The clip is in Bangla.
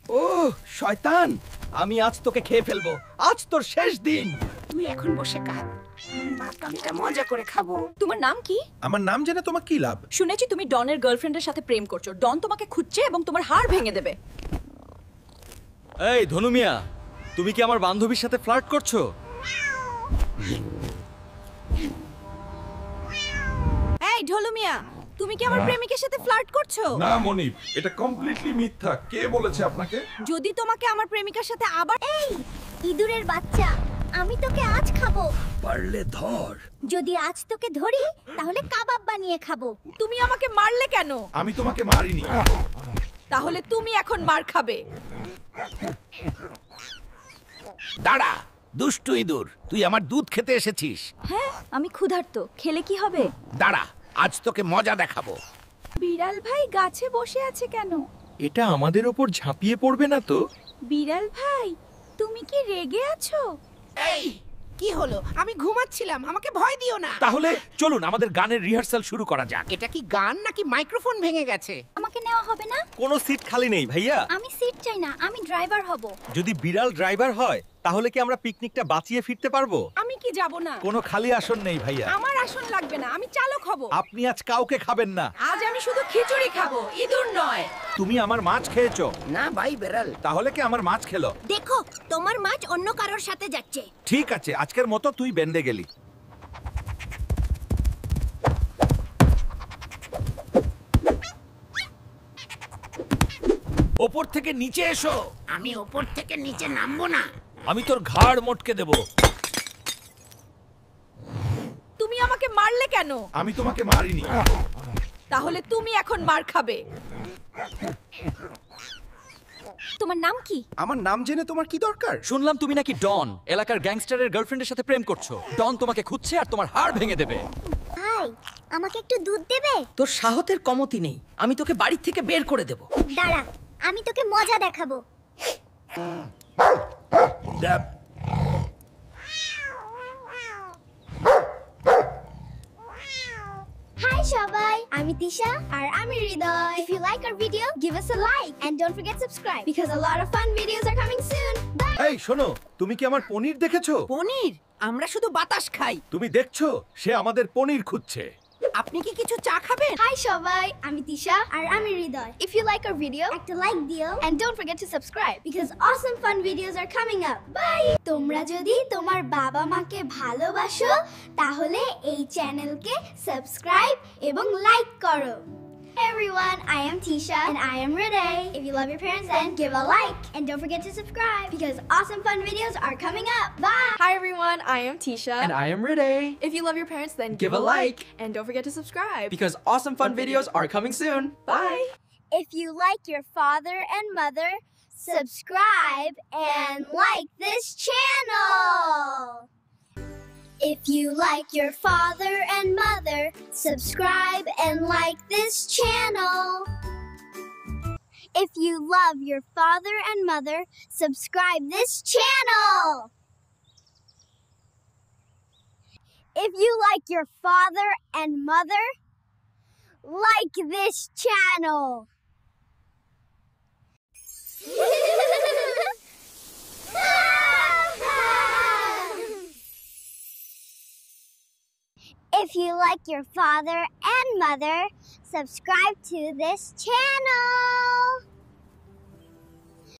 ওহ শয়তান, আমি আজ তোকে খেয়ে ফেলবো। আজ তোর শেষ দিন। তুই এখন বসে কাঁদ, আমি এটা মজা করে খাবো। তোমার নাম কি? আমার নাম জেনে তোমার কি লাভ? শুনেছি তুমি ডনের গার্লফ্রেন্ডের সাথে প্রেম করছো। ডন তোমাকে খুঁজছে এবং তোমার হাড় ভেঙে দেবে। এই ধনু মিয়া, তুমি কি আমার বান্ধবীর সাথে ফ্লার্ট করছো? এই ঢোলু মিয়া, তুমি কি আমার প্রেমিকের সাথে ফ্লার্ট করছো? না মনিব, এটা কমপ্লিটলি মিথ্যা। কে বলেছে আপনাকে? যদি তোমাকে আমার প্রেমিকার সাথে আবার ইঁদুরের বাচ্চা, আমি তোকে আজ খাবো। পারলে ধর। যদি আজ তোকে ধরি তাহলে কাবাব বানিয়ে খাবো। তুমি আমাকে মারলে কেন? আমি তোমাকে মারিনি। তাহলে তুমি এখন মার খাবে। দাঁড়া দুষ্টু ইঁদুর, তুই আমার দুধ খেতে এসেছিস। হ্যাঁ, আমি ক্ষুধার্ত, খেলে কি হবে? দাঁড়া, আজ তোকে মজা দেখাবো। বিড়াল ভাই গাছে বসে আছে কেন? এটা আমাদের ওপর ঝাঁপিয়ে পড়বে না তো? বিড়াল ভাই, তুমি কি রেগে আছো? এই কি হলো? আমি ঘুমাচ্ছিলাম, আমাকে ভয় দিও না। তাহলে চলুন আমাদের গানের রিহার্সাল শুরু করা যাক। এটা কি গান নাকি মাইক্রোফোন ভেঙে গেছে? আমাকে নেওয়া হবে না? কোনো সিট খালি নেই ভাইয়া। আমি সিট চাই না, আমি ড্রাইভার হব। যদি বিড়াল ড্রাইভার হয় তাহলে কি আমরা পিকনিকটা বাঁচিয়ে ফিরতে পারবো? আমি কি যাব না? কোনো খালি আসন নেই ভাইয়া। আমার আসন লাগবে না, আমি চালক হব। আপনি আজ কাউকে খাবেন না। আজ আমি শুধু খিচুড়ি খাবো, ইঁদুর নয়। তুমি আমার মাছ খেয়েছো। না ভাই বেড়াল। তাহলে কি আমার মাছ খেলো? দেখো, তোমার মাছ অন্য কারোর সাথে যাচ্ছে। ঠিক আছে, আজকের মতো তুই বেঁধে গেলি। ওপর থেকে নিচে এসো। আমি ওপর থেকে নিচে নামবো না। আমি তোর ঘাড় মটকে দেব। তুমি আমাকে মারলে কেন? আমি তোমাকে মারিনি। তাহলে তুমি এখন মার খাবে। তোমার নাম কি? আমার নাম জেনে তোমার কি দরকার? শুনলাম তুমি নাকি ডন, এলাকার গ্যাংস্টারের গার্লফ্রেন্ডের সাথে প্রেম করছো। ডন তোমাকে খুঁজছে আর তোমার হাড় ভেঙে দেবে। ভাই, আমাকে একটু দুধ দেবে? তোর সাহসের কমতি নেই, আমি তোকে বাড়ি থেকে বের করে দেব। দাঁড়া, আমি তোকে মজা দেখাবো। হাই সবাই, আমি তিশা আর আমি হৃদয়। If you like our video, give us a like and don't forget subscribe because a lot of fun videos are coming soon. Bye. এই শোনো, তুমি কি আমার পনির দেখেছো? পনির? আমরা শুধু বাতাস খাই। তুমি দেখছো সে আমাদের পনির খুঁজছে। আপনি কি কিছু চা খাবেন? হাই সবাই, আমি তিশা আর আমি হৃদয়। If you like our video, একটা লাইক দিও and don't forget to subscribe because awesome fun videos are coming up. Bye. তোমরা যদি তোমার বাবা মাকে ভালোবাসো তাহলে এই চ্যানেলকে সাবস্ক্রাইব এবং লাইক করো। Hey everyone, I am Tisha and I am Renee. If you love your parents, then give a like and don't forget to subscribe because awesome fun videos are coming up. Bye. Hi everyone, I am Tisha. And I am Renee. If you love your parents, then Give a like. and don't forget to subscribe. Because awesome fun videos are coming soon. Bye. If you like your father and mother, subscribe and like this channel. If you like your father and mother, subscribe and like this channel. If you love your father and mother, subscribe this channel. If you like your father and mother, like this channel. If you like your father and mother, subscribe to this channel.